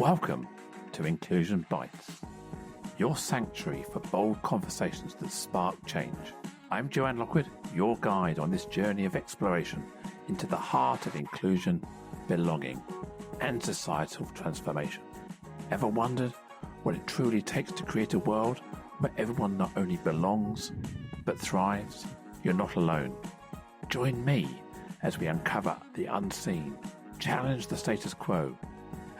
Welcome to Inclusion Bites, your sanctuary for bold conversations that spark change. I'm Joanne Lockwood, your guide on this journey of exploration into the heart of inclusion, belonging, and societal transformation. Ever wondered what it truly takes to create a world where everyone not only belongs, but thrives? You're not alone. Join me as we uncover the unseen, challenge the status quo,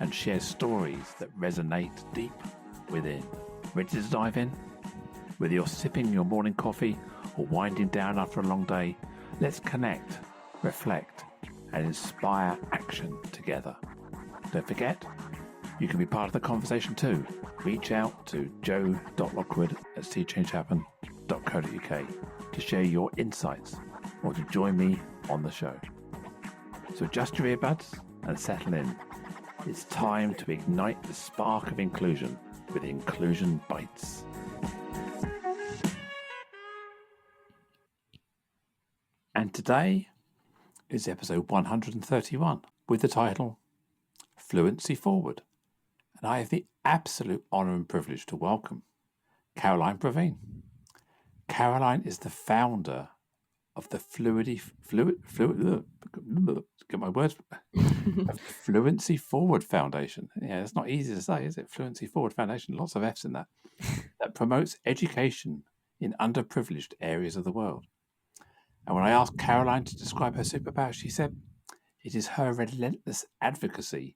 and share stories that resonate deep within. Ready to dive in? Whether you're sipping your morning coffee or winding down after a long day, let's connect, reflect, and inspire action together. Don't forget, you can be part of the conversation too. Reach out to joe.lockwood@seechangehappen.co.uk to share your insights or to join me on the show. So adjust your earbuds and settle in. It's time to ignite the spark of inclusion with Inclusion Bites. And today is episode 131 with the title Fluency Forward. And I have the absolute honour and privilege to welcome Caroline Praveen. Caroline is the founder of the Fluency Forward Foundation. Yeah, it's not easy to say, is it? Fluency Forward Foundation, lots of F's in that. That promotes education in underprivileged areas of the world. And when I asked Caroline to describe her superpower, she said it is her relentless advocacy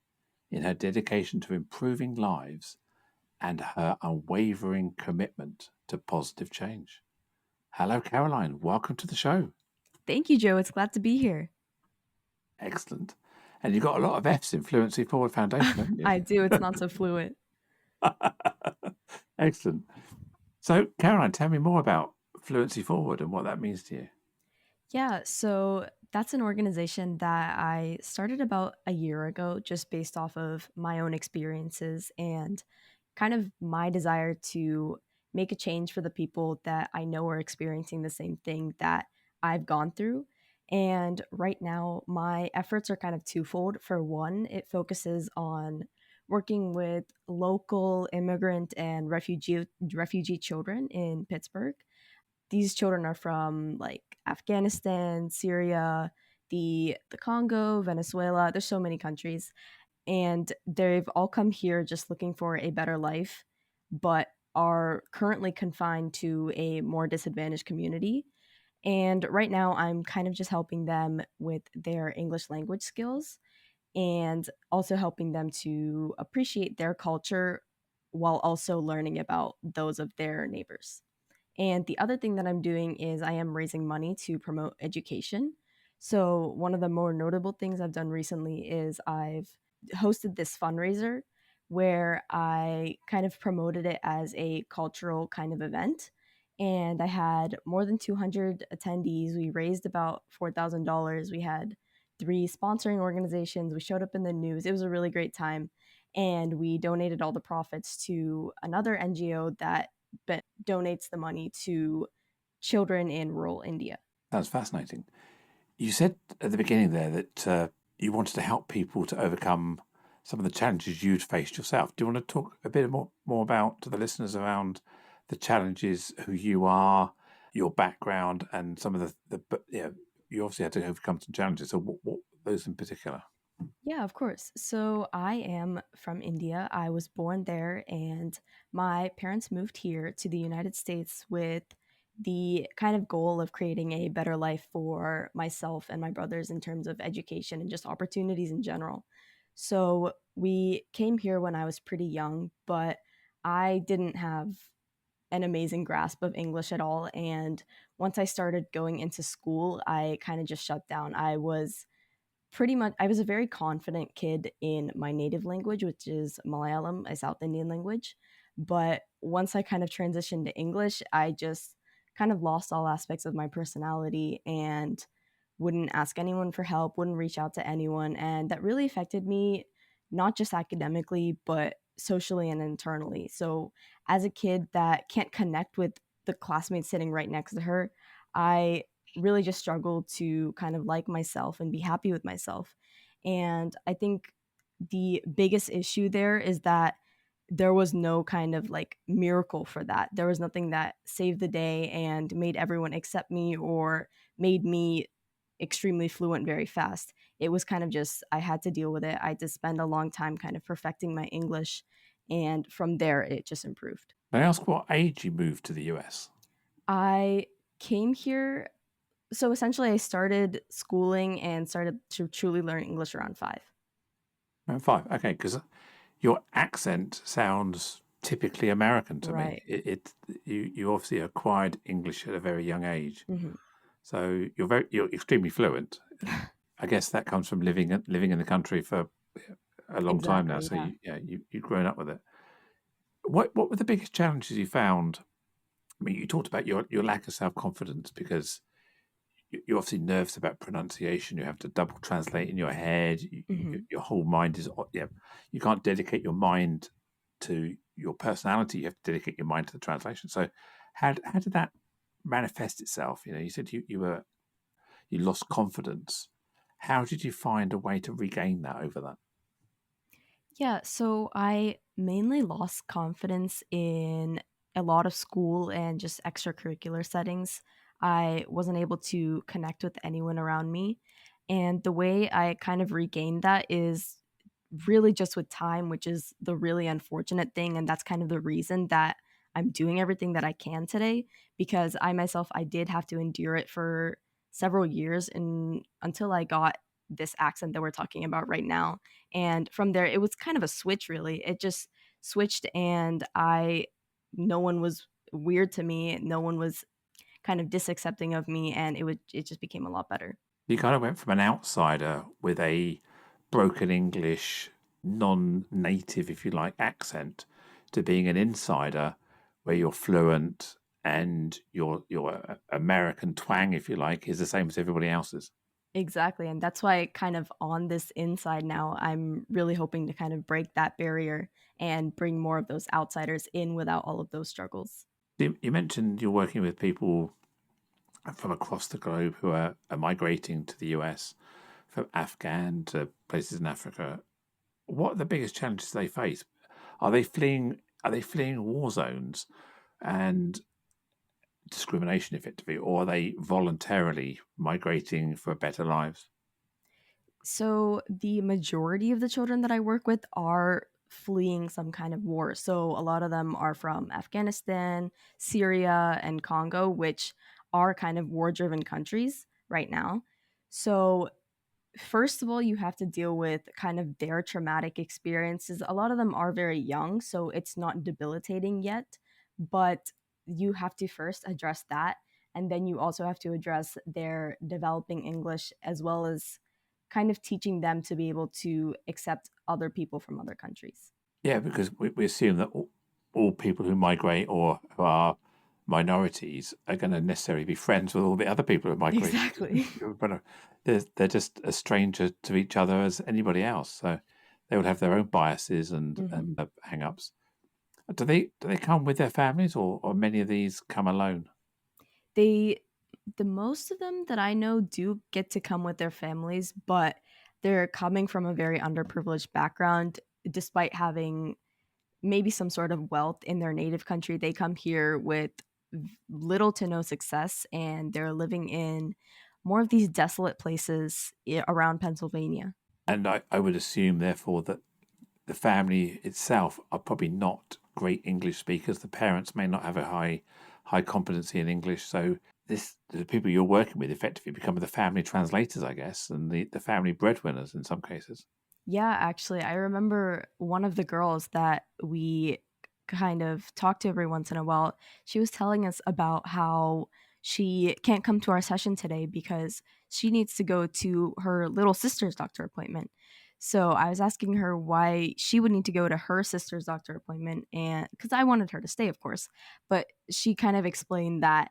in her dedication to improving lives and her unwavering commitment to positive change. Hello, Caroline. Welcome to the show. Thank you, Joe. It's glad to be here. Excellent. And you've got a lot of F's in Fluency Forward Foundation, haven't you? I do. It's not so fluent. Excellent. So, Caroline, tell me more about Fluency Forward and what that means to you. Yeah, so that's an organization that I started about a year ago, just based off of my own experiences and kind of my desire to make a change for the people that I know are experiencing the same thing that I've gone through. And right now, my efforts are kind of twofold. For one, it focuses on working with local immigrant and refugee children in Pittsburgh. These children are from like Afghanistan, Syria, the Congo, Venezuela. There's so many countries. And they've all come here just looking for a better life, but are currently confined to a more disadvantaged community. And right now, I'm kind of just helping them with their English language skills and also helping them to appreciate their culture while also learning about those of their neighbors. And the other thing that I'm doing is I am raising money to promote education. So, one of the more notable things I've done recently is I've hosted this fundraiser where I kind of promoted it as a cultural kind of event. And I had more than 200 attendees. We raised about $4,000. We had 3 sponsoring organizations. We showed up in the news. It was a really great time. And we donated all the profits to another NGO that donates the money to children in rural India. That's fascinating. You said at the beginning there that you wanted to help people to overcome some of the challenges you'd faced yourself. Do you want to talk a bit more about to the listeners around the challenges, who you are, your background, and some of the you obviously had to overcome some challenges. So what those in particular? Yeah, of course. So I am from India. I was born there, and my parents moved here to the United States with the kind of goal of creating a better life for myself and my brothers in terms of education and just opportunities in general. So we came here when I was pretty young, but I didn't have an amazing grasp of English at all. And once I started going into school, I kind of just shut down. I was a very confident kid in my native language, which is Malayalam, a South Indian language. But once I kind of transitioned to English, I just kind of lost all aspects of my personality and wouldn't ask anyone for help, wouldn't reach out to anyone. And that really affected me, not just academically, but socially and internally. So as a kid that can't connect with the classmate sitting right next to her, I really just struggled to kind of like myself and be happy with myself. And I think the biggest issue there is that there was no kind of like miracle for that. There was nothing that saved the day and made everyone accept me or made me extremely fluent very fast. It was kind of just, I had to deal with it. I had to spend a long time kind of perfecting my English. And from there, it just improved. May I ask what age you moved to the US? I came here. So essentially, I started schooling and started to truly learn English around 5. Around 5. Okay, because your accent sounds typically American to me. Right. You obviously acquired English at a very young age, Hmm. so you're extremely fluent. I guess that comes from living in the country for a long time now. Exactly. So Yeah. you've grown up with it. What were the biggest challenges you found? I mean, you talked about your lack of self confidence because you're obviously nervous about pronunciation. You have to double translate in your head. Hmm. Your whole mind is you can't dedicate your mind to your personality. You have to dedicate your mind to the translation. So how did that manifest itself? You said you lost confidence. How did you find a way to regain that over that? Yeah, so I mainly lost confidence in a lot of school and just extracurricular settings. I wasn't able to connect with anyone around me. And the way I kind of regained that is really just with time, which is the really unfortunate thing. And that's kind of the reason that I'm doing everything that I can today, because I myself, I did have to endure it for several years and until I got this accent that we're talking about right now. And from there, it was kind of a switch, really. It just switched, and no one was weird to me. No one was kind of disaccepting of me, and it just became a lot better. You kind of went from an outsider with a broken English, non-native, if you like, accent to being an insider where you're fluent and your American twang, if you like, is the same as everybody else's. Exactly. And that's why kind of on this inside now, I'm really hoping to kind of break that barrier and bring more of those outsiders in without all of those struggles. You mentioned you're working with people from across the globe who are migrating to the US, from Afghan to places in Africa. What are the biggest challenges they face? Are they fleeing? Are they fleeing war zones and discrimination, effectively, or are they voluntarily migrating for better lives? So the majority of the children that I work with are fleeing some kind of war. So a lot of them are from Afghanistan, Syria, and Congo, which are kind of war driven countries right now. So first of all, you have to deal with kind of their traumatic experiences. A lot of them are very young, so it's not debilitating yet, but you have to first address that. And then you also have to address their developing English as well as kind of teaching them to be able to accept other people from other countries. Yeah, because we assume that all people who migrate or who are minorities are going to necessarily be friends with all the other people who migrate. Exactly. But they're just a stranger to each other as anybody else. So they will have their own biases and Hmm. hang-ups. Do they come with their families, or many of these come alone? They the most of them that I know do get to come with their families, but they're coming from a very underprivileged background despite having maybe some sort of wealth in their native country. They come here with little to no success, and they're living in more of these desolate places around Pennsylvania. And I would assume, therefore, that the family itself are probably not great English speakers. The parents may not have a high competency in English. So the people you're working with effectively become the family translators, I guess, and the family breadwinners in some cases. Yeah, actually, I remember one of the girls that we kind of talk to every once in a while. She was telling us about how she can't come to our session today because she needs to go to her little sister's doctor appointment. So I was asking her why she would need to go to her sister's doctor appointment, and because I wanted her to stay, of course, but she kind of explained that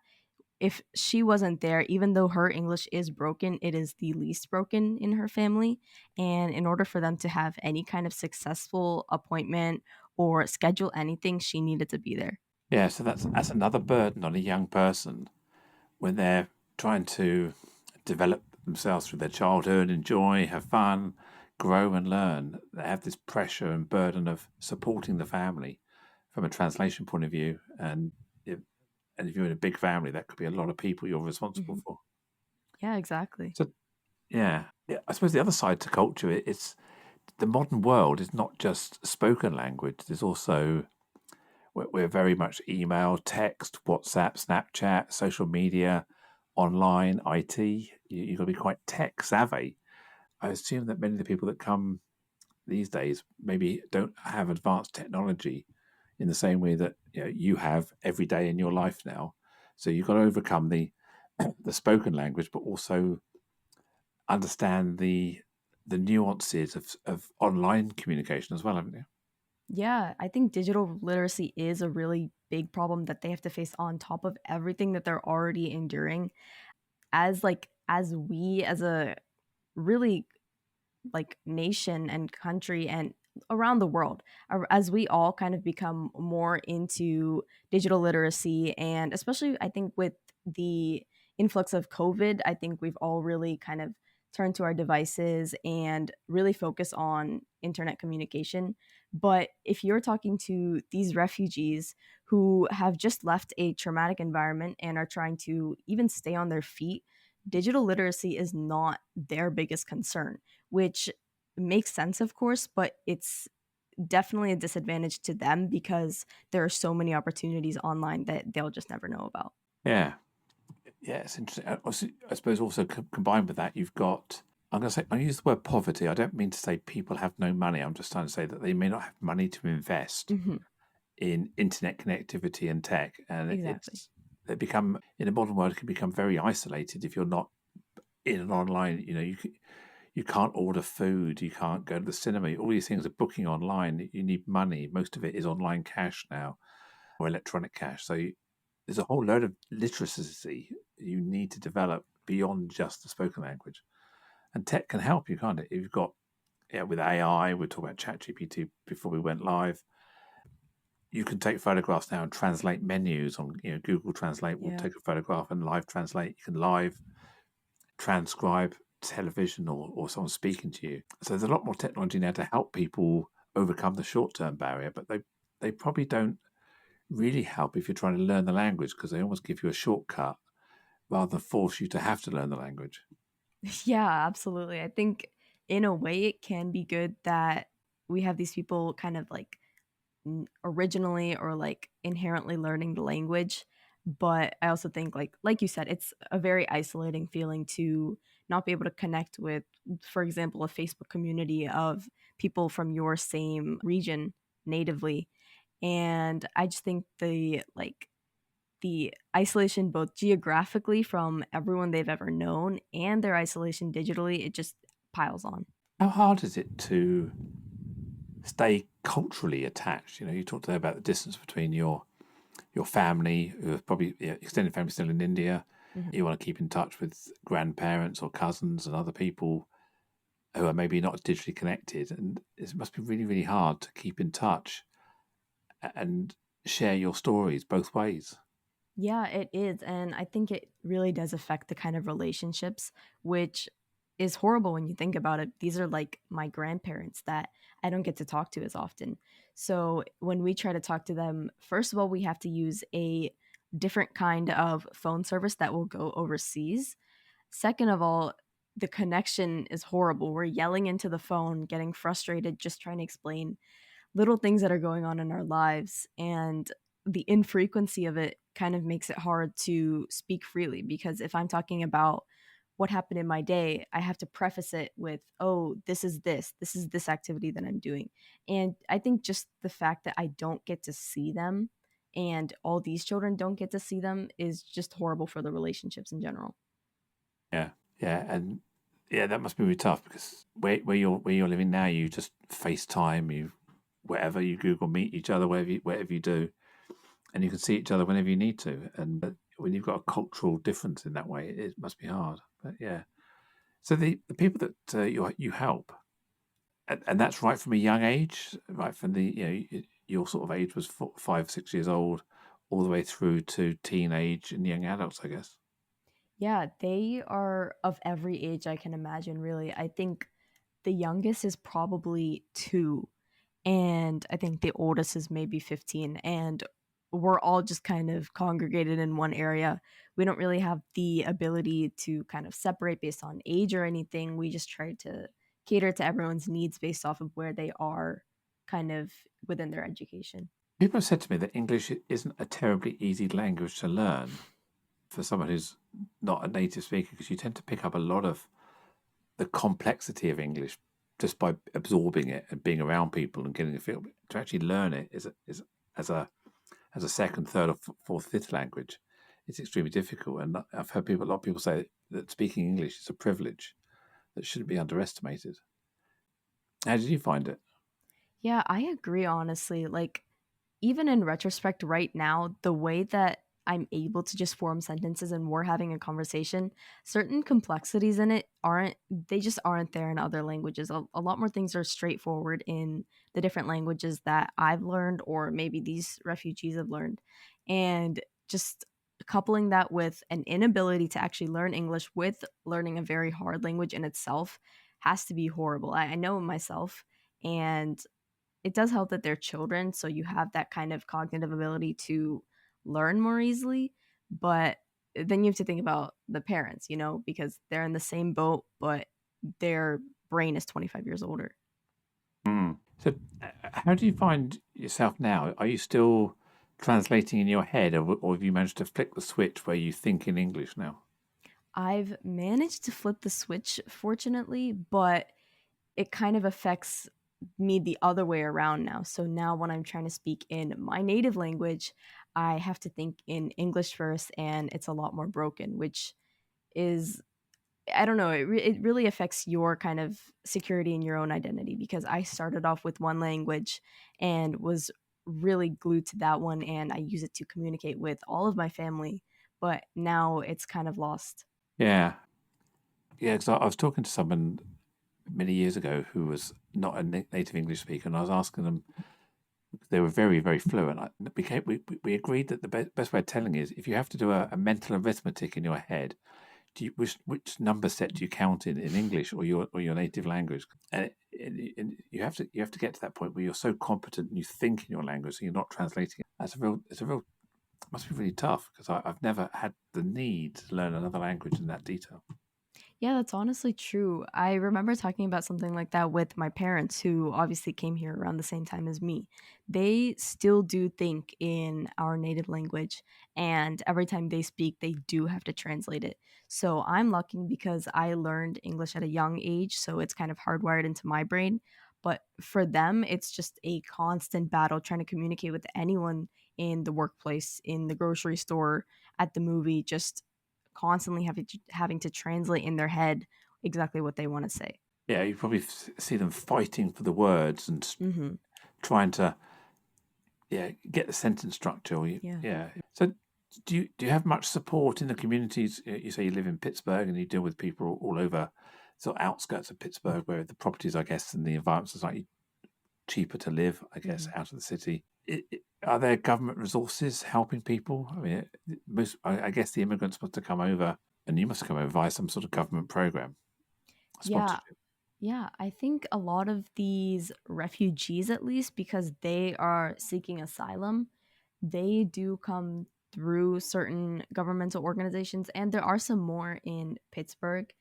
if she wasn't there, even though her English is broken, it is the least broken in her family. And in order for them to have any kind of successful appointment or schedule anything, she needed to be there. Yeah, so that's another burden on a young person when they're trying to develop themselves through their childhood, enjoy, have fun, grow and learn, they have this pressure and burden of supporting the family from a translation point of view. And if you're in a big family, that could be a lot of people you're responsible Hmm. for. Yeah, exactly. So yeah, I suppose the other side to culture, it's the modern world is not just spoken language. There's also we're very much email, text, WhatsApp, Snapchat, social media, online, IT. You've got to be quite tech savvy. I assume that many of the people that come these days maybe don't have advanced technology in the same way that you have every day in your life now. So you've got to overcome the spoken language, but also understand the nuances of online communication as well, haven't you? Yeah, I think digital literacy is a really big problem that they have to face on top of everything that they're already enduring. As we as a really like nation and country and around the world, as we all kind of become more into digital literacy, and especially I think with the influx of COVID, I think we've all really kind of turned to our devices and really focus on internet communication. But if you're talking to these refugees who have just left a traumatic environment and are trying to even stay on their feet, digital literacy is not their biggest concern, which makes sense, of course, but it's definitely a disadvantage to them because there are so many opportunities online that they'll just never know about. Yeah, yeah, it's interesting. I suppose also combined with that, you've got. I'm going to say I use the word poverty. I don't mean to say people have no money. I'm just trying to say that they may not have money to invest Hmm. in internet connectivity and tech, and Exactly. they become in a modern world it can become very isolated if you're not in an online. You can't order food, you can't go to the cinema. All these things are booking online. You need money. Most of it is online cash now or electronic cash. So there's a whole load of literacy you need to develop beyond just the spoken language. And tech can help you, can't it? You've got with AI, we're talking about ChatGPT before we went live. You can take photographs now and translate menus on Google Translate will Yeah. take a photograph and live translate. You can live transcribe television or someone speaking to you. So there's a lot more technology now to help people overcome the short term barrier, but they probably don't really help if you're trying to learn the language because they almost give you a shortcut rather than force you to have to learn the language. Yeah, absolutely. I think in a way it can be good that we have these people kind of like originally or like inherently learning the language, but I also think like you said, it's a very isolating feeling to not be able to connect with, for example, a Facebook community of people from your same region natively. And I just think the isolation both geographically from everyone they've ever known and their isolation digitally, it just piles on. How hard is it to stay culturally attached? You talked there about the distance between your family, who are probably extended family still in India. Mhm. You want to keep in touch with grandparents or cousins and other people who are maybe not digitally connected, and it must be really, really hard to keep in touch and share your stories both ways. Yeah, it is. And I think it really does affect the kind of relationships, which is horrible when you think about it. These are like my grandparents that I don't get to talk to as often. So when we try to talk to them, first of all, we have to use a different kind of phone service that will go overseas. Second of all, the connection is horrible. We're yelling into the phone, getting frustrated, just trying to explain little things that are going on in our lives, and the infrequency of it kind of makes it hard to speak freely because if I'm talking about what happened in my day, I have to preface it with, oh, this is this activity that I'm doing. And I think just the fact that I don't get to see them and all these children don't get to see them is just horrible for the relationships in general. Yeah, yeah, and yeah, that must be really tough because where you're living now, you just FaceTime, you whatever, you Google Meet each other, whatever you do, and you can see each other whenever you need to. And when you've got a cultural difference in that way, it must be hard. But yeah, so the people that you help, and that's right from a young age, right from your sort of age was 5, 6 years old, all the way through to teenage and young adults, I guess. Yeah, they are of every age I can imagine, really. I think the youngest is probably 2, and I think the oldest is maybe 15, and we're all just kind of congregated in one area. We don't really have the ability to kind of separate based on age or anything. We just try to cater to everyone's needs based off of where they are kind of within their education. People have said to me that English isn't a terribly easy language to learn for someone who's not a native speaker, because you tend to pick up a lot of the complexity of English just by absorbing it and being around people and getting a feel. To actually learn it is as a second, third, or fourth, fifth language, it's extremely difficult. And I've heard a lot of people say that speaking English is a privilege that shouldn't be underestimated. How did you find it? Yeah, I agree, honestly. Like, even in retrospect, right now, the way that I'm able to just form sentences and we're having a conversation, certain complexities in it they just aren't there in other languages. A lot more things are straightforward in the different languages that I've learned, or maybe these refugees have learned. And just coupling that with an inability to actually learn English with learning a very hard language in itself has to be horrible. I know myself. And it does help that they're children, so you have that kind of cognitive ability to learn more easily. But then you have to think about the parents, because they're in the same boat, but their brain is 25 years older. So, how do you find yourself now? Are you still translating in your head, or have you managed to flick the switch where you think in English now? I've managed to flip the switch, fortunately, but it kind of affects me the other way around now. So now when I'm trying to speak in my native language, I have to think in English first, and it's a lot more broken, which is, I don't know, it really affects your kind of security in your own identity, because I started off with one language and was really glued to that one, and I use it to communicate with all of my family, but now it's kind of lost. Yeah, yeah. Because I was talking to someone many years ago who was not a native English speaker, and I was asking them. They were very, very fluent. We agreed that the best way of telling is if you have to do a mental arithmetic in your head, which number set do you count in English or your native language? And you have to get to that point where you're so competent and you think in your language, so you're not translating it. It's a real must be really tough, because I've never had the need to learn another language in that detail. Yeah, that's honestly true. I remember talking about something like that with my parents, who obviously came here around the same time as me. They still do think in our native language, and every time they speak, they do have to translate it. So I'm lucky because I learned English at a young age, so it's kind of hardwired into my brain. But for them, it's just a constant battle trying to communicate with anyone in the workplace, in the grocery store, at the movie, just constantly having to translate in their head exactly what they want to say. Yeah, you probably see them fighting for the words and Hmm. trying to get the sentence structure. Yeah. Yeah. So do you have much support in the communities? You say you live in Pittsburgh and you deal with people all over, sort of outskirts of Pittsburgh, where the properties, I guess, and the environments are slightly cheaper to live, I guess, Hmm. out of the city. Are there government resources helping people? I mean, I guess the immigrants must have come over, and you must have come over via some sort of government program Yeah. sponsorship. Yeah, I think a lot of these refugees, at least because they are seeking asylum, they do come through certain governmental organizations, and there are some more in Pittsburgh.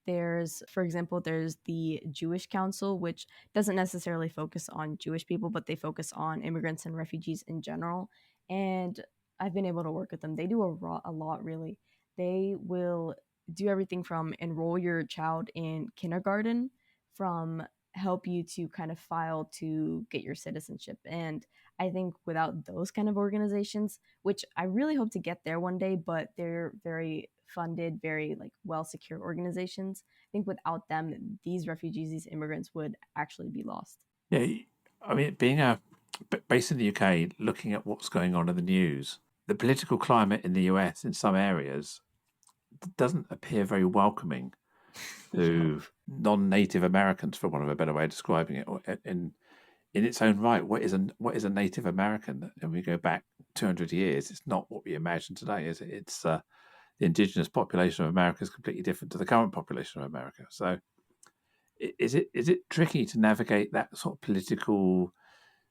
For example, there's the Jewish Council, which doesn't necessarily focus on Jewish people, but they focus on immigrants and refugees in general. And I've been able to work with them. They do a lot, really. They will do everything from enroll your child in kindergarten, from help you to kind of file to get your citizenship. And I think without those kind of organizations, which I really hope to get there one day, but they're very funded, very like well secured organizations. I think without them, these refugees, these immigrants would actually be lost. Yeah, I mean, being based in the UK, looking at what's going on in the news, the political climate in the US in some areas doesn't appear very welcoming Yep. to non-native Americans, for want of a better way of describing it. Or in its own right, what is a Native American? And we go back 200 years, it's not what we imagine today, is it? It's the indigenous population of America is completely different to the current population of America. So Is it tricky to navigate that sort of political,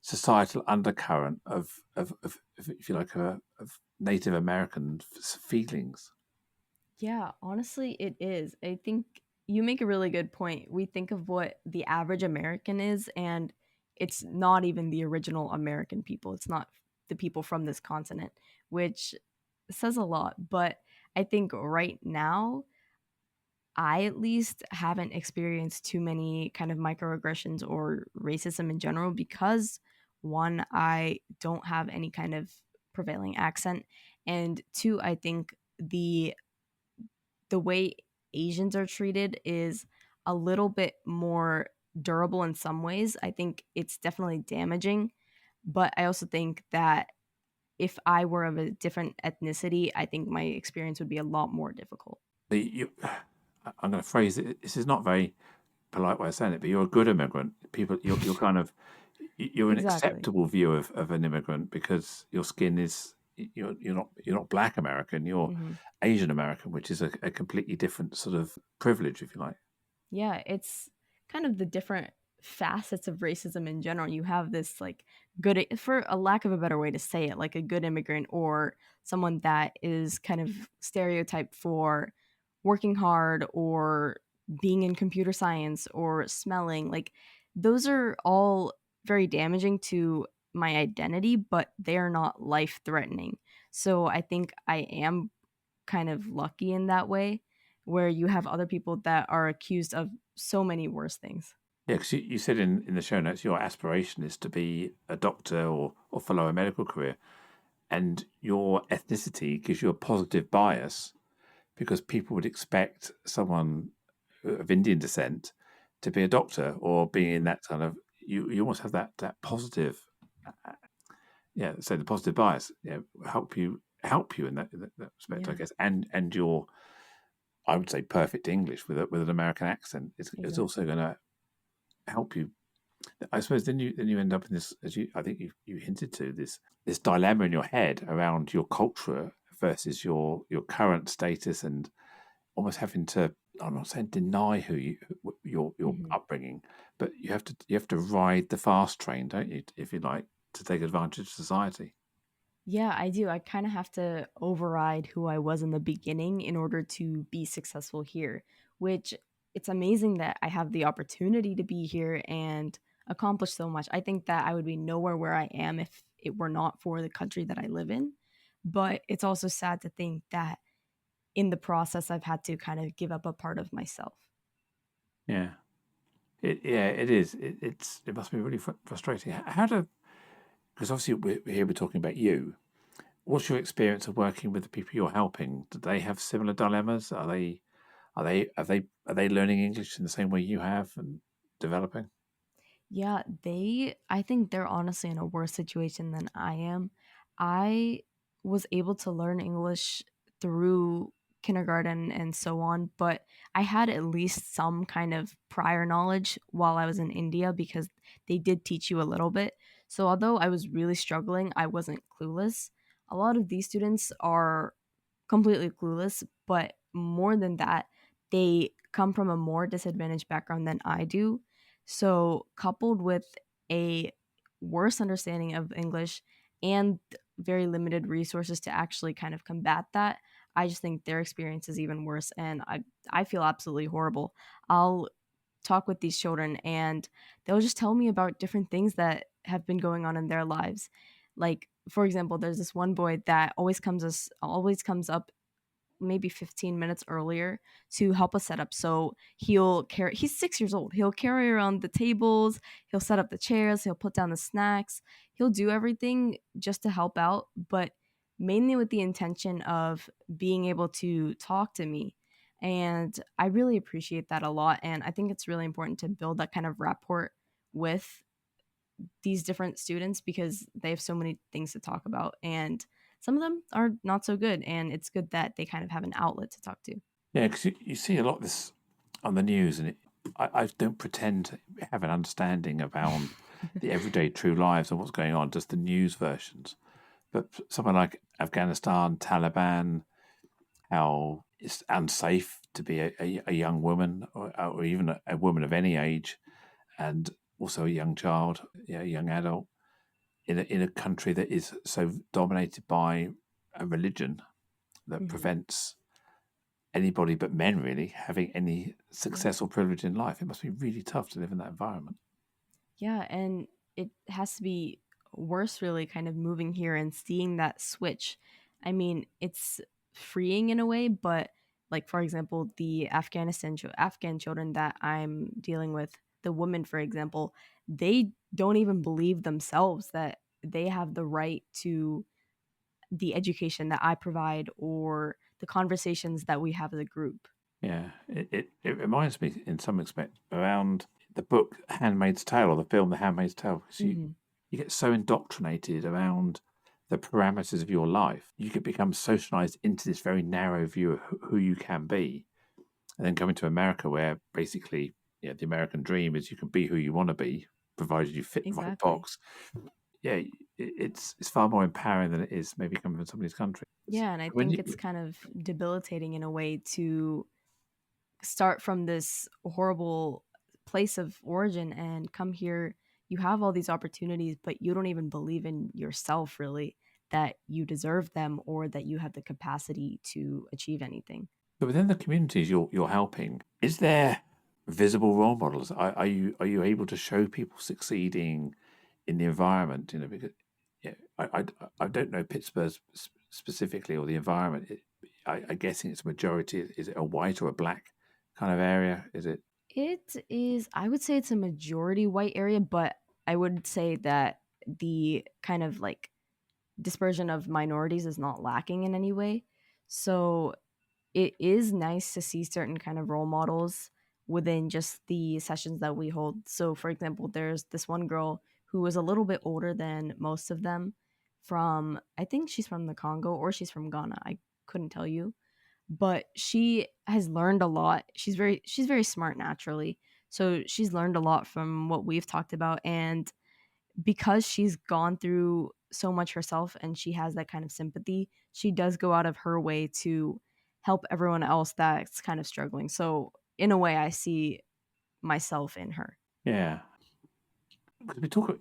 societal undercurrent of if you like, of Native American feelings? Yeah, honestly, it is. I think you make a really good point. We think of what the average American is, and it's not even the original American people. It's not the people from this continent, which says a lot. But I think right now, I at least haven't experienced too many kind of microaggressions or racism in general because one, I don't have any kind of prevailing accent, and two, I think the way Asians are treated is a little bit more durable in some ways. I think it's definitely damaging, but I also think that if I were of a different ethnicity, I think my experience would be a lot more difficult. I'm going to phrase it. This is not very polite way of saying it, but you're a good immigrant. People, you're kind of you're an Exactly. acceptable view of an immigrant because your skin is you're not Black American. You're Hmm. Asian American, which is a completely different sort of privilege, if you like. Yeah, it's kind of the different facets of racism in general. You have this like good, for a lack of a better way to say it, like a good immigrant or someone that is kind of stereotyped for working hard or being in computer science or smelling. Like those are all very damaging to my identity, but they are not life threatening. So I think I am kind of lucky in that way, where you have other people that are accused of so many worse things. Yeah, because you said in the show notes your aspiration is to be a doctor or follow a medical career, and your ethnicity gives you a positive bias because people would expect someone of Indian descent to be a doctor or be in Hmm. that kind of you almost have that positive, yeah, so the positive bias, yeah, help you in that respect, I Yeah, guess, and your, I would say, perfect English with an American accent is also exactly. going to help you. I suppose then you end up in this, as I think you hinted to, this dilemma in your head around your culture versus your current status, and almost having to, I'm not saying deny your Hmm. upbringing, but you have to ride the fast train, don't you, if you like, to take advantage of society. Yeah, I do. I kind of have to override who I was in the beginning in order to be successful here, which it's amazing that I have the opportunity to be here and accomplish so much. I think that I would be nowhere where I am if it were not for the country that I live in. But it's also sad to think that in the process, I've had to kind of give up a part of myself. Yeah, it is. It must be really frustrating. How do Because obviously we're talking about you. What's your experience of working with the people you're helping? Do they have similar dilemmas? Are they learning English in the same way you have and developing? Yeah, I think they're honestly in a worse situation than I am. I was able to learn English through kindergarten and so on, but I had at least some kind of prior knowledge while I was in India because they did teach you a little bit. So although I was really struggling, I wasn't clueless. A lot of these students are completely clueless, but more than that, they come from a more disadvantaged background than I do. So, coupled with a worse understanding of English and very limited resources to actually kind of combat that, I just think their experience is even worse. And I feel absolutely horrible. I'll talk with these children and they'll just tell me about different things that have been going on in their lives. Like, for example, there's this one boy that always comes up maybe 15 minutes earlier to help us set up. So he's 6 years old. He'll carry around the tables, he'll set up the chairs, he'll put down the snacks, he'll do everything just to help out, but mainly with the intention of being able to talk to me. And I really appreciate that a lot. And I think it's really important to build that kind of rapport with these different students because they have so many things to talk about. And some of them are not so good. And it's good that they kind of have an outlet to talk to. Yeah, because you see a lot of this on the news, and I don't pretend to have an understanding around the everyday true lives and what's going on, just the news versions. But somewhere like Afghanistan, Taliban, how it's unsafe to be a young woman or even a woman of any age, and also a young child, a young adult in a country that is so dominated by a religion that Hmm. prevents anybody but men really having any Yeah. success or privilege in life. It must be really tough to live in that environment. Yeah, and it has to be worse, really, kind of moving here and seeing that switch. I mean, it's freeing in a way, but like for example, the Afghan children that I'm dealing with, the women, for example, they don't even believe themselves that they have the right to the education that I provide or the conversations that we have as a group. Yeah, it reminds me in some respect around the book Handmaid's Tale or the film The Handmaid's Tale. Because Hmm. you get so indoctrinated around the parameters of your life, you could become socialized into this very narrow view of who you can be. And then coming to America, where basically, the American dream is you can be who you want to be, provided you fit the right Exactly. box. Yeah, it's far more empowering than it is maybe coming from somebody's country. Yeah, and I When think you, it's kind of debilitating in a way to start from this horrible place of origin and come here. You have all these opportunities, but you don't even believe in yourself, really, that you deserve them or that you have the capacity to achieve anything. but within the communities you're helping, is there visible role models? Are you able to show people succeeding in the environment? Because yeah, I don't know Pittsburgh specifically or the environment. I'm guessing it's a majority. Is it a white or a black kind of area? Is it? It is, I would say it's a majority white area, but I would say that the kind of like dispersion of minorities is not lacking in any way. So it is nice to see certain kind of role models within just the sessions that we hold. So for example, there's this one girl who is a little bit older than most of them from, I think she's from the Congo or she's from Ghana. I couldn't tell you, but she has learned a lot. She's very smart naturally. So she's learned a lot from what we've talked about, and because she's gone through so much herself and she has that kind of sympathy, she does go out of her way to help everyone else that's kind of struggling. So, in a way, I see myself in her. Yeah, because we talk.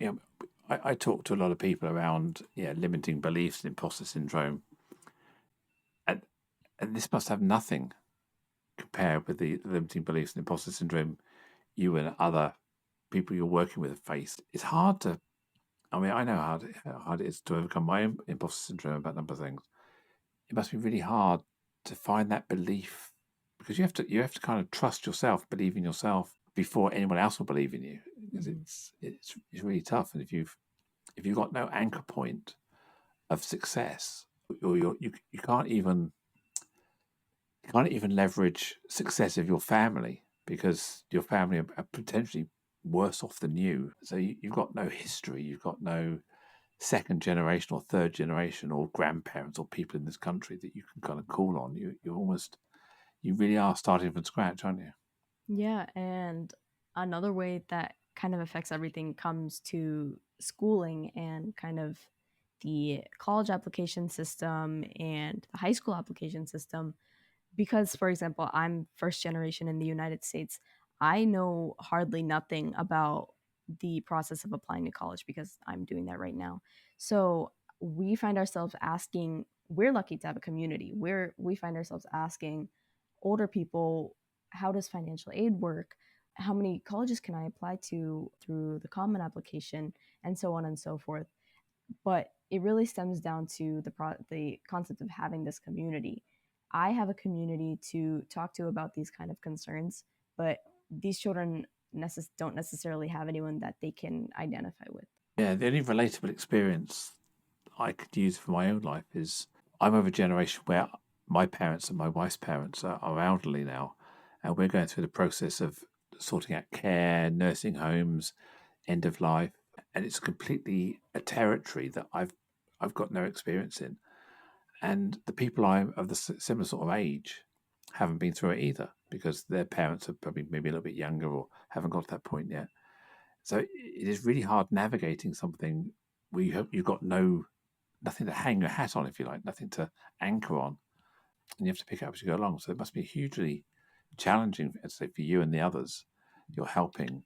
I talk to a lot of people around limiting beliefs and imposter syndrome, and this must have nothing compared with the limiting beliefs and imposter syndrome you and other people you're working with have faced. It's hard to. I mean, I know how hard it is to overcome my own imposter syndrome about a number of things. It must be really hard to find that belief because you have to kind of trust yourself, believe in yourself before anyone else will believe in you. Because Hmm. it's really tough, and if you've got no anchor point of success, or you can't even leverage success of your family because your family are potentially worse off than you. So you've got no history, you've got no second generation or third generation or grandparents or people in this country that you can kind of call on. You really are starting from scratch, aren't you? Yeah, and another way that kind of affects everything comes to schooling and kind of the college application system and the high school application system. Because for example, I'm first generation in the United States, I know hardly nothing about the process of applying to college because I'm doing that right now. So we find ourselves asking, we're lucky to have a community where we find ourselves asking older people, how does financial aid work, how many colleges can I apply to through the common application, and so on and so forth. But it really stems down to the concept of having this community. I have a community to talk to about these kind of concerns, but these children don't necessarily have anyone that they can identify with. Yeah, the only relatable experience I could use for my own life is I'm of a generation where my parents and my wife's parents are elderly now, and we're going through the process of sorting out care, nursing homes, end of life, and it's completely a territory that I've got no experience in, and the people I'm of the similar sort of age haven't been through it either because their parents are probably maybe a little bit younger or haven't got to that point yet. So it is really hard navigating something where you've got nothing to hang your hat on, if you like, nothing to anchor on, and you have to pick it up as you go along. So it must be hugely. challenging, I'd say, for you and the others you're helping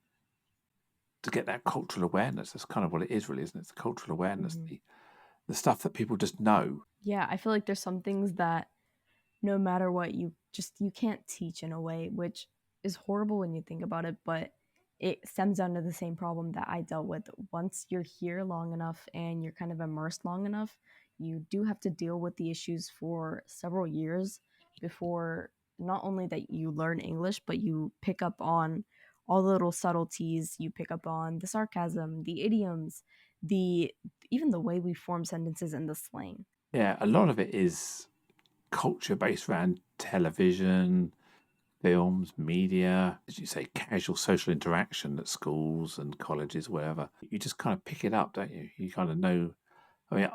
to get that cultural awareness. That's kind of what it is, really, isn't it? It's the cultural awareness, the stuff that people just know. Yeah, I feel like there's some things that no matter what, you can't teach in a way, which is horrible when you think about it, but it stems down to the same problem that I dealt with. Once you're here long enough and you're kind of immersed long enough, you do have to deal with the issues for several years before not only that you learn English, but you pick up on all the little subtleties, you pick up on the sarcasm, the idioms, the even the way we form sentences and the slang. Yeah, a lot of it is culture based around television, films, media, as you say, casual social interaction at schools and colleges, wherever. You just kind of pick it up, don't you? You kind of know. I mean,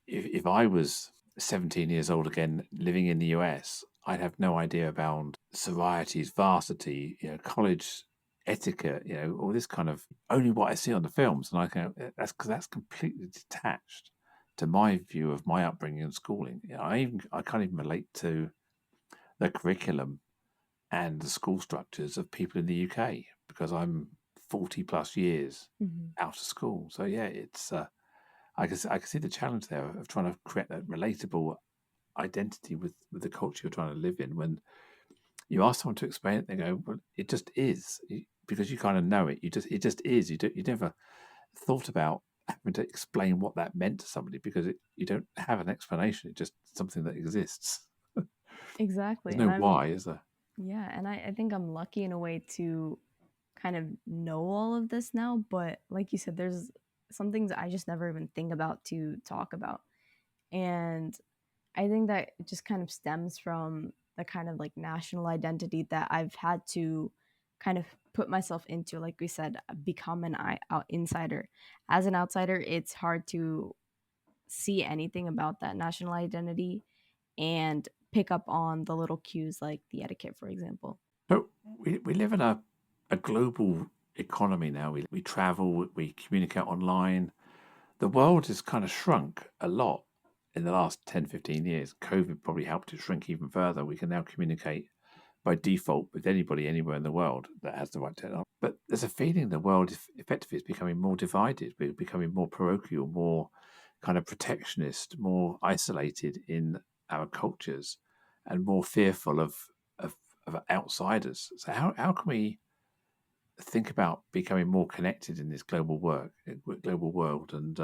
if I was 17 years old again, living in the US, I'd have no idea about sororities, varsity, college etiquette, all this kind of only what I see on the films, and I can that's because that's completely detached to my view of my upbringing and schooling. I can't even relate to the curriculum and the school structures of people in the UK because I'm 40 plus years out of school. So yeah, it's I can see the challenge there of trying to create that relatable identity with the culture you're trying to live in. When you ask someone to explain it, they go, "Well, it just is," because you kind of know it. It just is. You never thought about having to explain what that meant to somebody because you don't have an explanation. It's just something that exists. Exactly. There's And no I'm why, is there? Yeah, and I think I'm lucky in a way to kind of know all of this now. But like you said, there's some things I just never even think about to talk about. And I think that it just kind of stems from the kind of like national identity that I've had to kind of put myself into. Like we said, become an insider. As an outsider, it's hard to see anything about that national identity and pick up on the little cues like the etiquette, for example. So we live in a global economy now. We travel, we communicate online. The world has kind of shrunk a lot in the last 10, 15 years. COVID probably helped it shrink even further. We can now communicate by default with anybody anywhere in the world that has the right technology. But there's a feeling the world effectively is becoming more divided. We're becoming more parochial, more kind of protectionist, more isolated in our cultures, and more fearful of, of outsiders. So how can we think about becoming more connected in this global world, and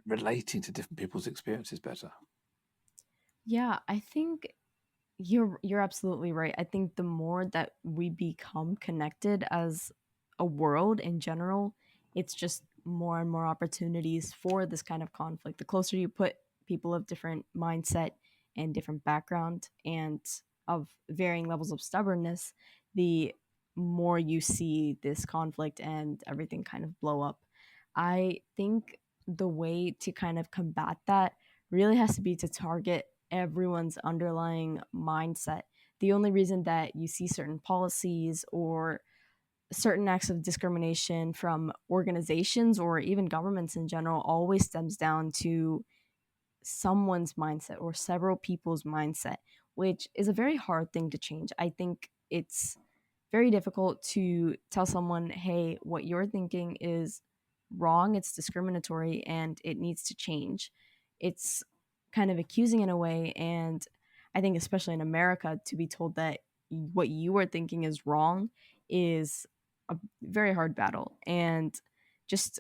relating to different people's experiences better? Yeah, I think you're absolutely right. I think the more that we become connected as a world in general, it's just more and more opportunities for this kind of conflict. The closer you put people of different mindset and different background and of varying levels of stubbornness, the more you see this conflict and everything kind of blow up. I think the way to kind of combat that really has to be to target everyone's underlying mindset. The only reason that you see certain policies or certain acts of discrimination from organizations or even governments in general always stems down to someone's mindset or several people's mindset, which is a very hard thing to change. I think it's very difficult to tell someone, hey, what you're thinking is wrong, it's discriminatory, and it needs to change. It's kind of accusing in a way. And I think, especially in America, to be told that what you are thinking is wrong is a very hard battle. And just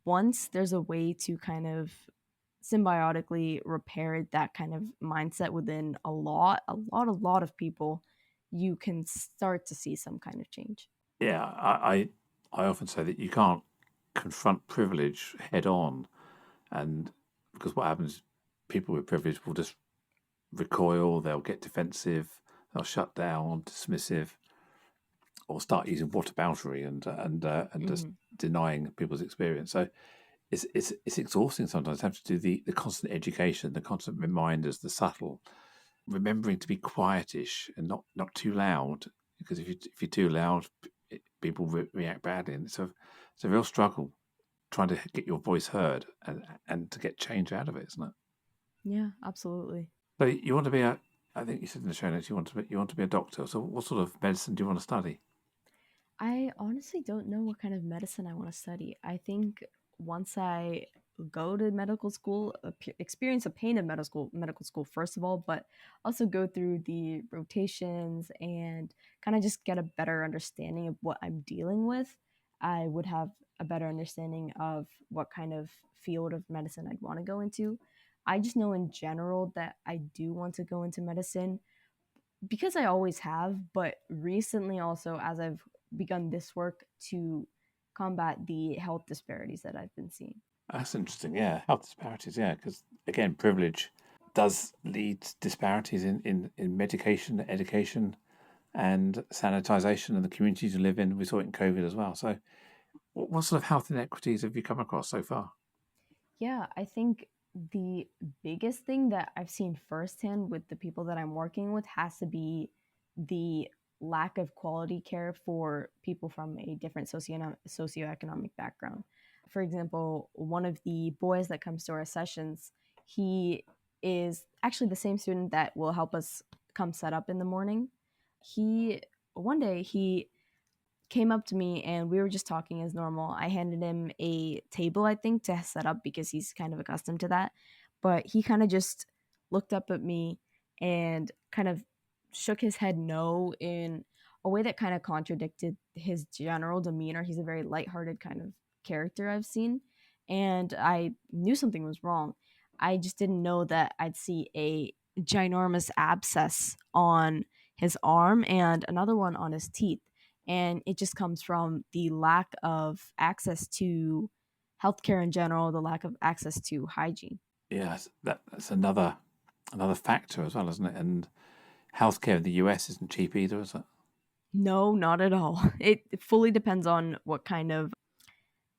once there's a way to kind of symbiotically repair that kind of mindset within a lot of people, you can start to see some kind of change. Yeah, I often say that you can't confront privilege head on, and because what happens, people with privilege will just recoil, they'll get defensive, they'll shut down, dismissive, or start using whataboutery and just Hmm. denying people's experience. So it's exhausting sometimes to have to do the constant education, the constant reminders, the subtle remembering to be quietish and not too loud, because if you're too loud, people react badly, and it's a real struggle trying to get your voice heard and to get change out of it, isn't it? Yeah, absolutely. So you want to be I think you said in the show notes you want to be a doctor. So what sort of medicine do you want to study? I honestly don't know what kind of medicine I want to study. I think once I go to medical school, experience the pain of medical school first of all, but also go through the rotations and kind of just get a better understanding of what I'm dealing with, I would have a better understanding of what kind of field of medicine I'd want to go into. I just know in general that I do want to go into medicine because I always have, but recently also as I've begun this work to combat the health disparities that I've been seeing. That's interesting. Yeah, health disparities. Yeah, because again, privilege does lead to disparities in medication, education, and sanitisation in the communities you live in. We saw it in COVID as well. So, what sort of health inequities have you come across so far? Yeah, I think the biggest thing that I've seen firsthand with the people that I'm working with has to be the lack of quality care for people from a different socioeconomic background. For example, one of the boys that comes to our sessions, he is actually the same student that will help us come set up in the morning. He one day he came up to me and we were just talking as normal. I handed him a table, I think, to set up because he's kind of accustomed to that. But he kind of just looked up at me and kind of shook his head no in a way that kind of contradicted his general demeanor. He's a very lighthearted kind of character I've seen. And I knew something was wrong. I just didn't know that I'd see a ginormous abscess on his arm and another one on his teeth, and it just comes from the lack of access to healthcare in general, the lack of access to hygiene. Yes, that's another factor as well, isn't it? And healthcare in the US isn't cheap either, is it? No, not at all. It fully depends on what kind of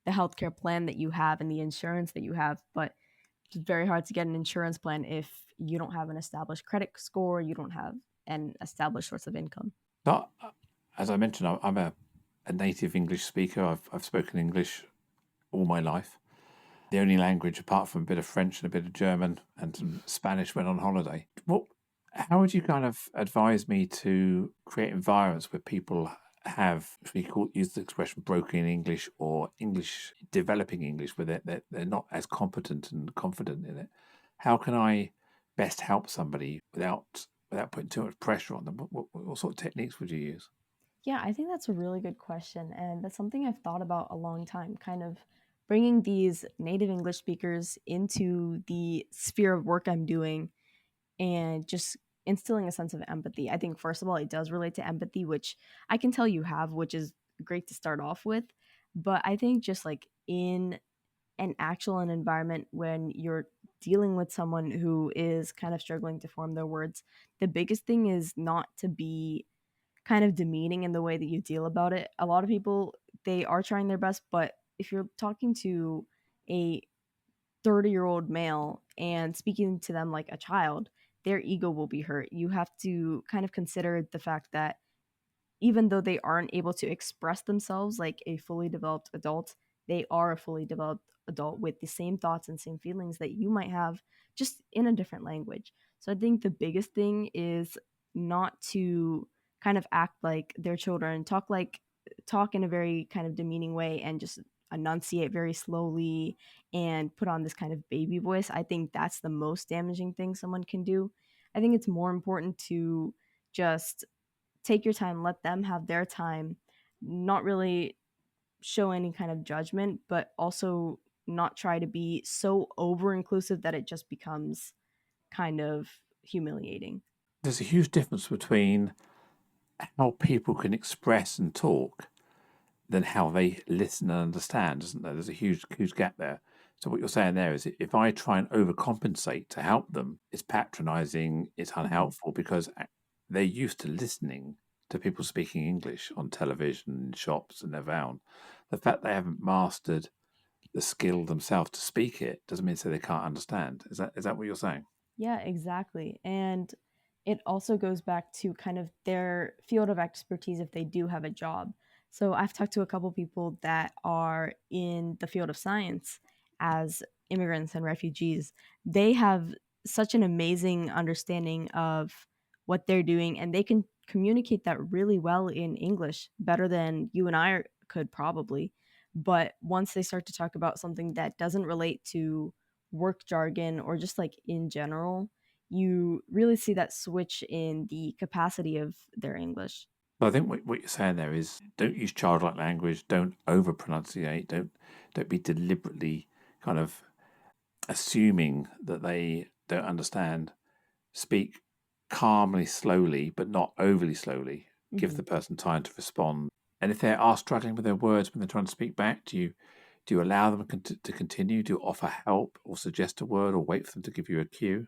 the healthcare plan that you have and the insurance that you have, but it's very hard to get an insurance plan if you don't have an established credit score, you don't have an established source of income. But as I mentioned, I'm a native English speaker. I've spoken English all my life. The only language apart from a bit of French and a bit of German and some Spanish when on holiday. How would you kind of advise me to create environments where people have, if we use the expression broken English or English, developing English, where they're not as competent and confident in it? How can I best help somebody without putting too much pressure on them? What sort of techniques would you use? Yeah, I think that's a really good question. And that's something I've thought about a long time, kind of bringing these native English speakers into the sphere of work I'm doing and just instilling a sense of empathy. I think, first of all, it does relate to empathy, which I can tell you have, which is great to start off with. But I think just like in an actual environment when you're dealing with someone who is kind of struggling to form their words, the biggest thing is not to be kind of demeaning in the way that you deal about it. A lot of people, they are trying their best, but if you're talking to a 30-year-old male and speaking to them like a child, their ego will be hurt. You have to kind of consider the fact that even though they aren't able to express themselves like a fully developed adult, they are a fully developed adult with the same thoughts and same feelings that you might have, just in a different language. So I think the biggest thing is not to kind of act like their children, talk in a very kind of demeaning way and just enunciate very slowly and put on this kind of baby voice. I think that's the most damaging thing someone can do. I think it's more important to just take your time, let them have their time, not really show any kind of judgment, but also not try to be so over inclusive that it just becomes kind of humiliating. There's a huge difference between how people can express and talk than how they listen and understand, isn't there? There's a huge gap there. So what you're saying there is if I try and overcompensate to help them, it's patronizing, it's Mhm. unhelpful because they're used to listening to people speaking English on television, in shops, and around. The fact they haven't mastered the skill themselves to speak it doesn't mean to say they can't understand. Is that what you're saying? Yeah, exactly. And it also goes back to kind of their field of expertise if they do have a job. So I've talked to a couple people that are in the field of science as immigrants and refugees. They have such an amazing understanding of what they're doing, and they can communicate that really well in English, better than you and I could probably. But once they start to talk about something that doesn't relate to work jargon or just like in general, you really see that switch in the capacity of their English. But I think what you're saying there is don't use childlike language, don't over pronunciate, don't be deliberately kind of assuming that they don't understand. Speak calmly, slowly, but not overly slowly. Give Hmm. the person time to respond. And if they are struggling with their words when they're trying to speak back, do you allow them to continue? Do you offer help or suggest a word or wait for them to give you a cue?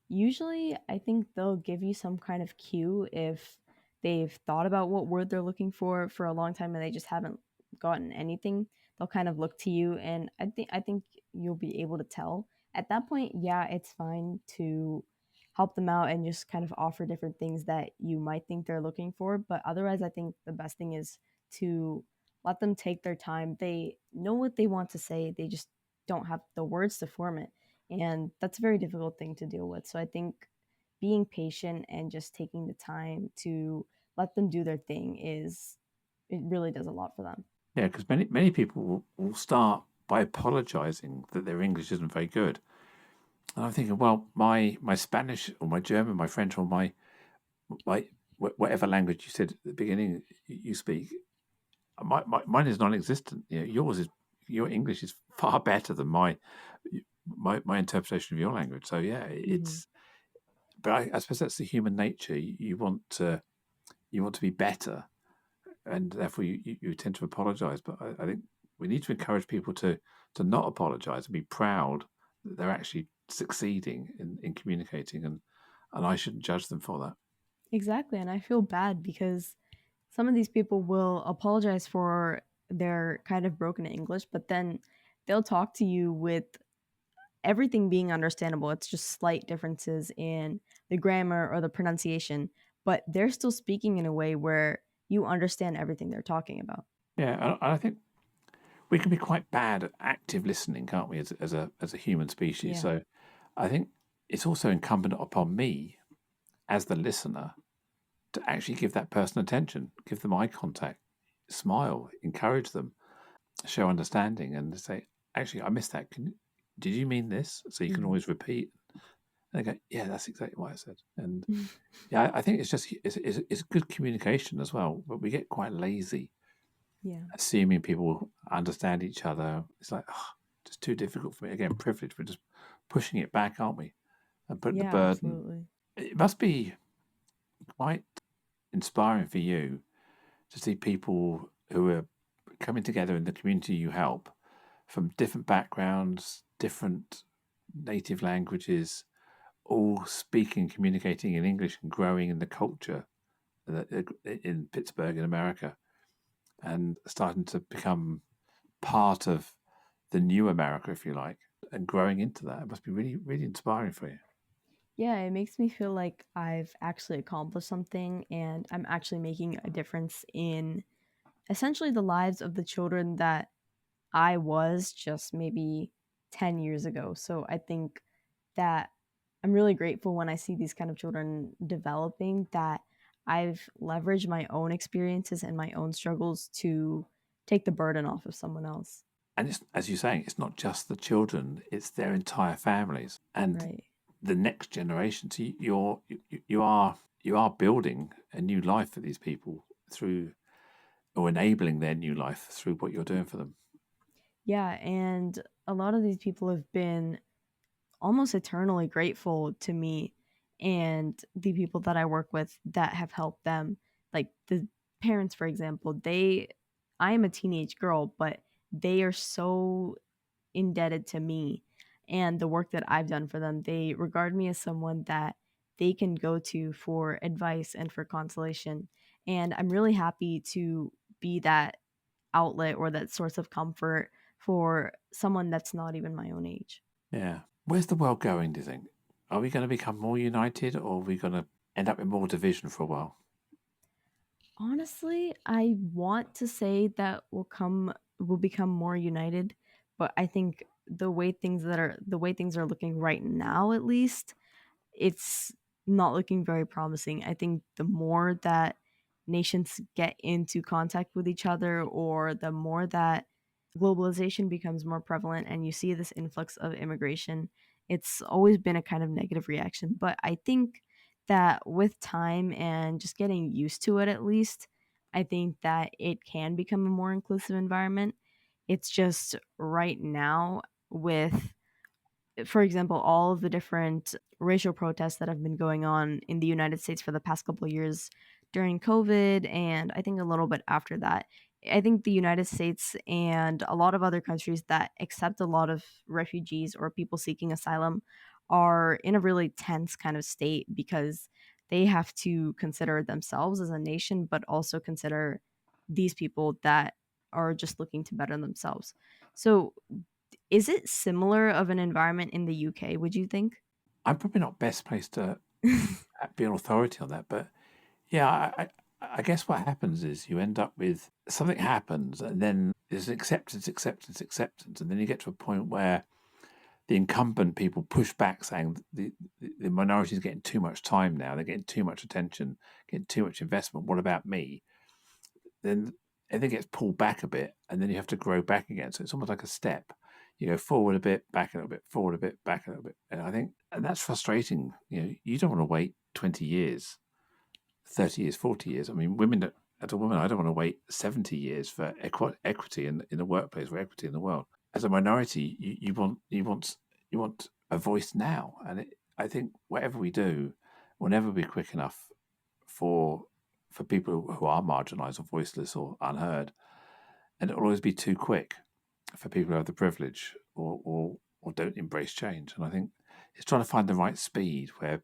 Usually, I think they'll give you some kind of cue if they've thought about what word they're looking for a long time and they just haven't gotten anything. They'll kind of look to you, and I think you'll be able to tell. At that point, yeah, it's fine to help them out and just kind of offer different things that you might think they're looking for. But otherwise, I think the best thing is to let them take their time. They know what they want to say, they just don't have the words to form it, and that's a very difficult thing to deal with. So I think being patient and just taking the time to let them do their thing is, it really does a lot for them. Yeah, because many people will start by apologizing that their English isn't very good. And I'm thinking, well, my Spanish or my German, my French or my whatever language you said at the beginning you speak, mine is non-existent. Your English is far better than my interpretation of your language. So yeah, Hmm. but I suppose that's the human nature. You want to be better, and therefore you tend to apologize. But I think we need to encourage people to not apologize and be proud that they're actually succeeding in communicating, and I shouldn't judge them for that. Exactly. And I feel bad because some of these people will apologize for their kind of broken English, but then they'll talk to you with everything being understandable. It's just slight differences in the grammar or the pronunciation, but they're still speaking in a way where you understand everything they're talking about. Yeah, I think we can be quite bad at active listening, can't we, as a human species? Yeah. So I think it's also incumbent upon me as the listener to actually give that person attention, give them eye contact, smile, encourage them, show understanding, and say, "Actually, I missed that. Did you mean this?" So you can Mhm. always repeat. And they go, "Yeah, that's exactly what I said." And yeah, I think it's good communication as well. But we get quite lazy Yeah. assuming people understand each other. It's like, oh, just too difficult for me. Again, privilege. We're just pushing it back, aren't we? And putting the Yeah, burden. absolutely. It must be quite inspiring for you to see people who are coming together in the community you help from different backgrounds, different native languages, all speaking, communicating in English and growing in the culture in Pittsburgh in America and starting to become part of the new America, if you like, and growing into that. It must be really, really inspiring for you. Yeah, it makes me feel like I've actually accomplished something and I'm actually making a difference in essentially the lives of the children that I was just maybe 10 years ago. So I think that I'm really grateful when I see these kind of children developing, that I've leveraged my own experiences and my own struggles to take the burden off of someone else. And it's, as you're saying, it's not just the children; it's their entire families and Right. the next generation. So you are building a new life for these people through or enabling their new life through what you're doing for them. Yeah. And a lot of these people have been almost eternally grateful to me and the people that I work with that have helped them. Like the parents, for example, I am a teenage girl, but they are so indebted to me and the work that I've done for them. They regard me as someone that they can go to for advice and for consolation. And I'm really happy to be that outlet or that source of comfort for someone that's not even my own age. Yeah. Where's the world going, do you think? Are we going to become more united or are we going to end up in more division for a while? Honestly, I want to say that will become more united, but I think the way things are looking right now, at least, it's not looking very promising. I think the more that nations get into contact with each other, or the more that globalization becomes more prevalent and you see this influx of immigration, it's always been a kind of negative reaction. But I think that with time and just getting used to it, at least, I think that it can become a more inclusive environment. It's just right now, with, for example, all of the different racial protests that have been going on in the United States for the past couple of years during COVID, and I think a little bit after that. I think the United States and a lot of other countries that accept a lot of refugees or people seeking asylum are in a really tense kind of state, because they have to consider themselves as a nation, but also consider these people that are just looking to better themselves. So is it similar of an environment in the UK, would you think? I'm probably not best placed to be an authority on that, but yeah, I guess what happens is you end up with something happens, and then there's acceptance, acceptance, acceptance, and then you get to a point where the incumbent people push back, saying the minority is getting too much time now, they're getting too much attention, getting too much investment. What about me? Then everything gets pulled back a bit, and then you have to grow back again. So it's almost like a step. You go forward a bit, back a little bit, forward a bit, back a little bit, and I think, and that's frustrating. You don't want to wait 20 years, 30 years, 40 years. I mean, as a woman, I don't want to wait 70 years for equity in the workplace, or equity in the world. As a minority, you want a voice now, and I think whatever we do will never be quick enough for people who are marginalised or voiceless or unheard, and it will always be too quick for people who have the privilege or don't embrace change. And I think it's trying to find the right speed where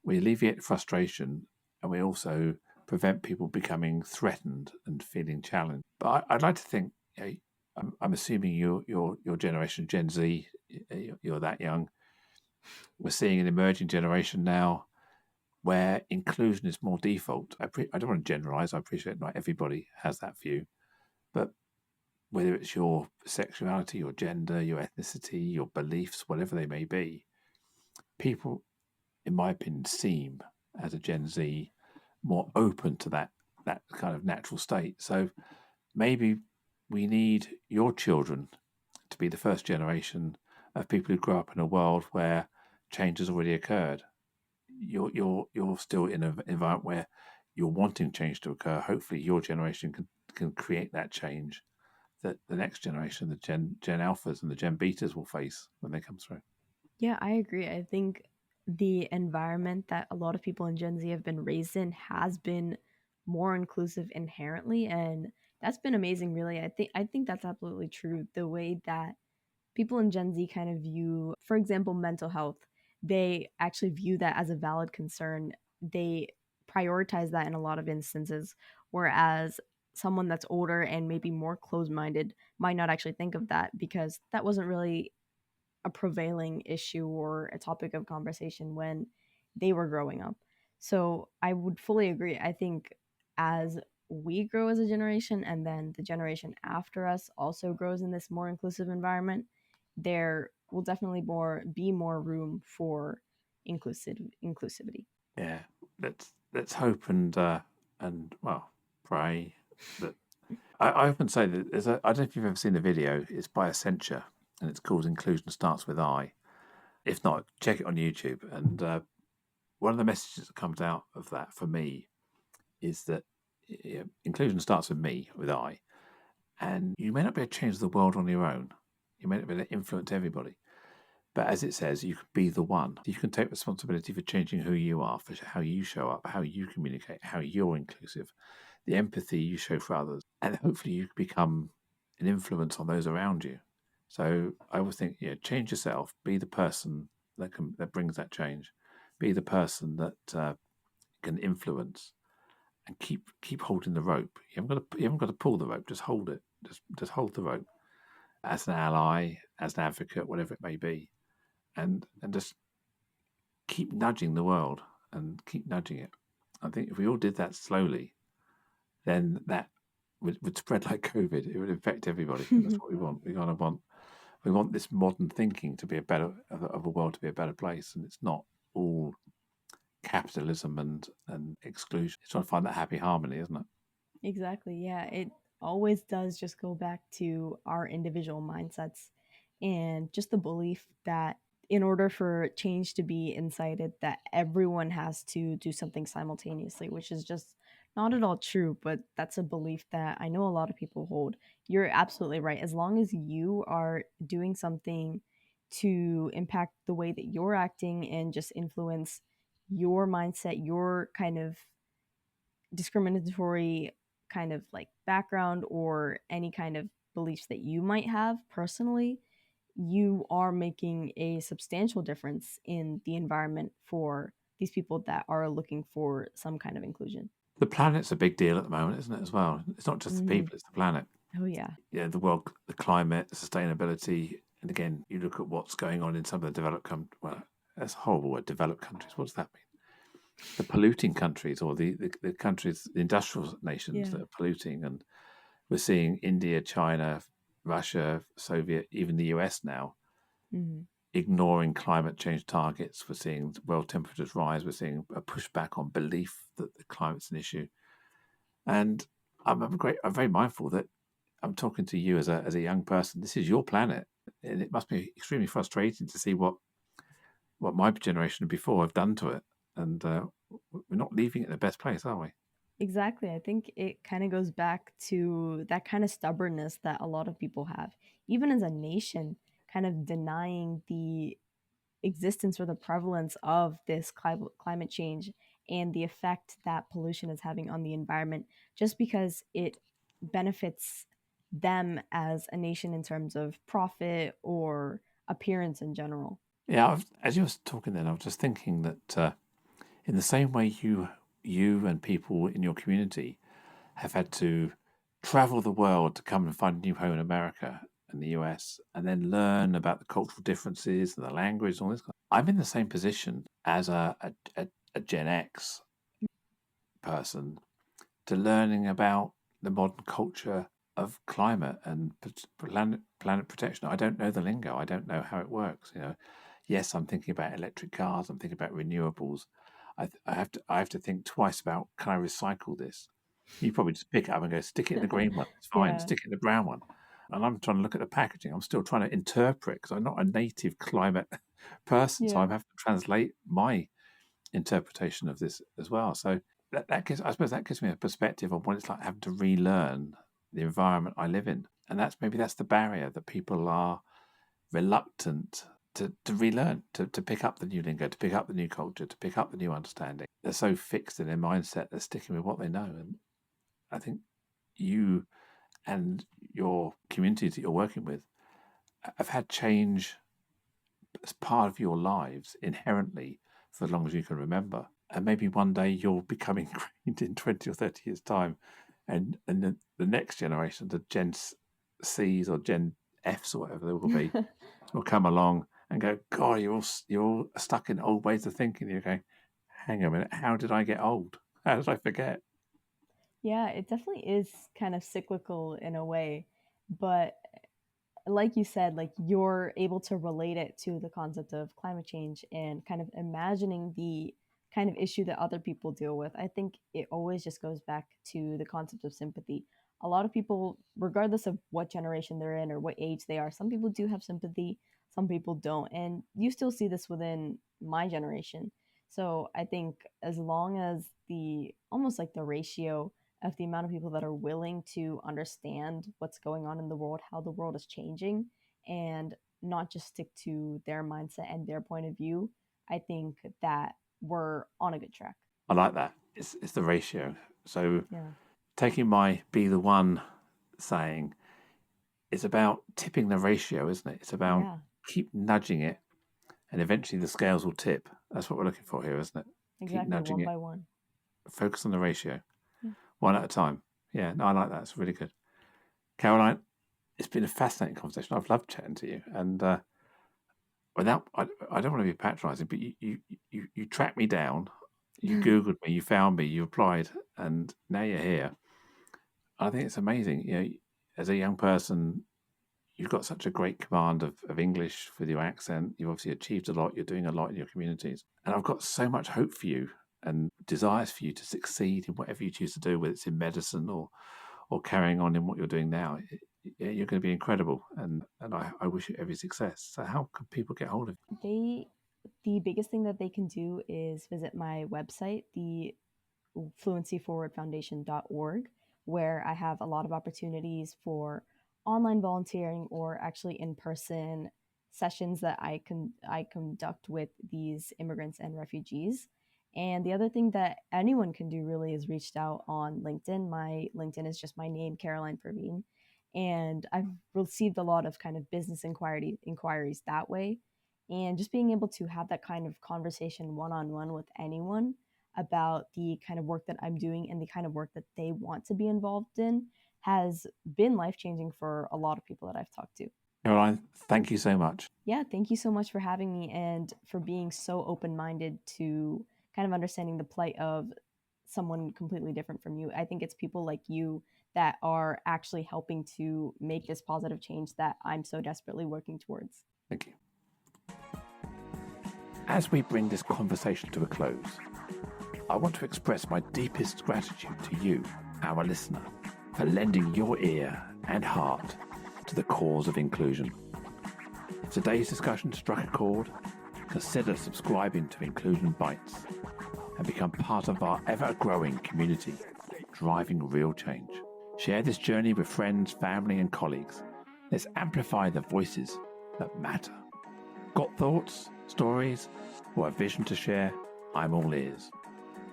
we alleviate frustration and we also prevent people becoming threatened and feeling challenged. But I'd like to think, I'm assuming your generation, Gen Z, you're that young. We're seeing an emerging generation now where inclusion is more default. I don't want to generalize. I appreciate not everybody has that view, but whether it's your sexuality, your gender, your ethnicity, your beliefs, whatever they may be, people, in my opinion, seem, as a Gen Z, more open to that kind of natural state. So maybe we need your children to be the first generation of people who grow up in a world where change has already occurred. You're still in an environment where you're wanting change to occur. Hopefully, your generation can create that change that the next generation, the Gen Alphas and the Gen Betas, will face when they come through. Yeah, I agree. I think the environment that a lot of people in Gen Z have been raised in has been more inclusive inherently, and that's been amazing, really. I think that's absolutely true. The way that people in Gen Z kind of view, for example, mental health, they actually view that as a valid concern. They prioritize that in a lot of instances, whereas someone that's older and maybe more closed minded might not actually think of that, because that wasn't really a prevailing issue or a topic of conversation when they were growing up. So I would fully agree. I think as we grow as a generation, and then the generation after us also grows in this more inclusive environment, there will definitely be more room for inclusivity. Yeah, let's hope and well, pray that. I often say that I don't know if you've ever seen the video. It's by Accenture and it's called "Inclusion Starts with I." If not, check it on YouTube. And one of the messages that comes out of that for me is that inclusion starts with me, with I, and you may not be able to change the world on your own. You may not be able to influence everybody. But as it says, you can be the one. You can take responsibility for changing who you are, for how you show up, how you communicate, how you're inclusive, the empathy you show for others. And hopefully you become an influence on those around you. So I always think, change yourself, be the person that brings that change, be the person that can influence, and keep holding the rope. You haven't got to pull the rope, just hold it. Just hold the rope as an ally, as an advocate, whatever it may be. And just keep nudging the world and keep nudging it. I think if we all did that slowly, then that would spread like COVID. It would infect everybody. And that's what we want. We want this modern thinking to be of a world to be a better place, and it's not all capitalism and exclusion. It's trying to find that happy harmony, isn't it? Exactly. Yeah. It always does just go back to our individual mindsets and just the belief that in order for change to be incited, that everyone has to do something simultaneously, which is just not at all true, but that's a belief that I know a lot of people hold. You're absolutely right. As long as you are doing something to impact the way that you're acting and just influence your mindset, your kind of discriminatory kind of like background or any kind of beliefs that you might have personally, you are making a substantial difference in the environment for these people that are looking for some kind of inclusion. The planet's a big deal at the moment, isn't it, as well? It's not just the Hmm. people, it's the planet. Oh, yeah. Yeah, the world, the climate, sustainability. And again, you look at what's going on in some of the developed countries. Well, that's a horrible word, developed countries. What does that mean? The polluting countries or the countries, the industrial nations Yeah. that are polluting. And we're seeing India, China, Russia, Soviet, even the US now Hmm. ignoring climate change targets. We're seeing world temperatures rise. We're seeing a pushback on belief that the climate's an issue. And I'm very mindful that I'm talking to you as a young person. This is your planet, and it must be extremely frustrating to see what my generation before have done to it. And we're not leaving it in the best place, are we? Exactly. I think it kind of goes back to that kind of stubbornness that a lot of people have, even as a nation, kind of denying the existence or the prevalence of this climate change and the effect that pollution is having on the environment just because it benefits them as a nation in terms of profit or appearance in general. Yeah. As you were talking, then I was just thinking that in the same way you and people in your community have had to travel the world to come and find a new home in America and the US, and then learn about the cultural differences and the language and all this. I'm in the same position as a Gen X person to learning about the modern culture of climate and planet protection. I don't know the lingo. I don't know how it works. Yes, I'm thinking about electric cars. I'm thinking about renewables. I have to think twice about, can I recycle this? You probably just pick it up and go, stick it in the green one. It's fine. Yeah. Stick it in the brown one. And I'm trying to look at the packaging. I'm still trying to interpret because I'm not a native climate person, so I Yeah. have to translate my interpretation of this as well. So that gives, I suppose, that gives me a perspective on what it's like having to relearn the environment I live in, and that's the barrier that people are reluctant to relearn, to pick up the new lingo, to pick up the new culture, to pick up the new understanding. They're so fixed in their mindset, they're sticking with what they know. And I think you and your communities that you're working with have had change as part of your lives inherently for as long as you can remember. And maybe one day you'll become ingrained in 20 or 30 years' time. And the next generation, the Gen Cs or Gen Fs or whatever they will be, will come along and go, God, you're all stuck in old ways of thinking. You're going, hang on a minute, how did I get old? How did I forget? Yeah, it definitely is kind of cyclical in a way, but like you said, like you're able to relate it to the concept of climate change and kind of imagining the kind of issue that other people deal with. I think it always just goes back to the concept of sympathy. A lot of people, regardless of what generation they're in or what age they are, some people do have sympathy, some people don't. And you still see this within my generation. So I think as long as the almost like the ratio of the amount of people that are willing to understand what's going on in the world, how the world is changing, and not just stick to their mindset and their point of view, I think that we're on a good track. I like that. It's the ratio. So Yeah. taking my be the one saying, it's about tipping the ratio, isn't it? It's about Yeah, keep nudging it, and eventually the scales will tip. That's what we're looking for here, isn't it? Keep exactly. nudging One it. by one. Focus on the ratio, Yeah. one at a time. Yeah, no, I like that. It's really good. Caroline, it's been a fascinating conversation. I've loved chatting to you. And I don't want to be patronising, but you tracked me down, you Googled me, you found me, you applied, and now you're here. I think it's amazing. As a young person, you've got such a great command of English with your accent. You've obviously achieved a lot. You're doing a lot in your communities. And I've got so much hope for you and desires for you to succeed in whatever you choose to do, whether it's in medicine or carrying on in what you're doing now. You're going to be incredible. And I wish you every success. So how can people get hold of you? The biggest thing that they can do is visit my website, the fluencyforwardfoundation.org, where I have a lot of opportunities for online volunteering or actually in-person sessions that I conduct with these immigrants and refugees. And the other thing that anyone can do really is reach out on LinkedIn. My LinkedIn is just my name, Caroline Praveen. And I've received a lot of kind of business inquiries that way. And just being able to have that kind of conversation one-on-one with anyone about the kind of work that I'm doing and the kind of work that they want to be involved in has been life-changing for a lot of people that I've talked to. Caroline, thank you so much. Yeah, thank you so much for having me and for being so open-minded to kind of understanding the plight of someone completely different from you. I think it's people like you that are actually helping to make this positive change that I'm so desperately working towards. Thank you. As we bring this conversation to a close, I want to express my deepest gratitude to you, our listener, for lending your ear and heart to the cause of inclusion. If today's discussion struck a chord, consider subscribing to Inclusion Bites and become part of our ever-growing community, driving real change. Share this journey with friends, family, and colleagues. Let's amplify the voices that matter. Got thoughts, stories, or a vision to share? I'm all ears.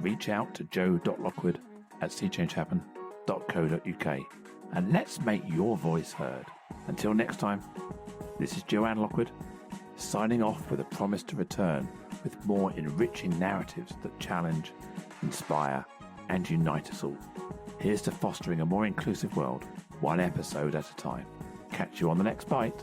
Reach out to joe.lockwood@seechangehappen.co.uk and let's make your voice heard. Until next time, this is Joanne Lockwood, signing off with a promise to return with more enriching narratives that challenge, inspire, and unite us all. Here's to fostering a more inclusive world, one episode at a time. Catch you on the next bite.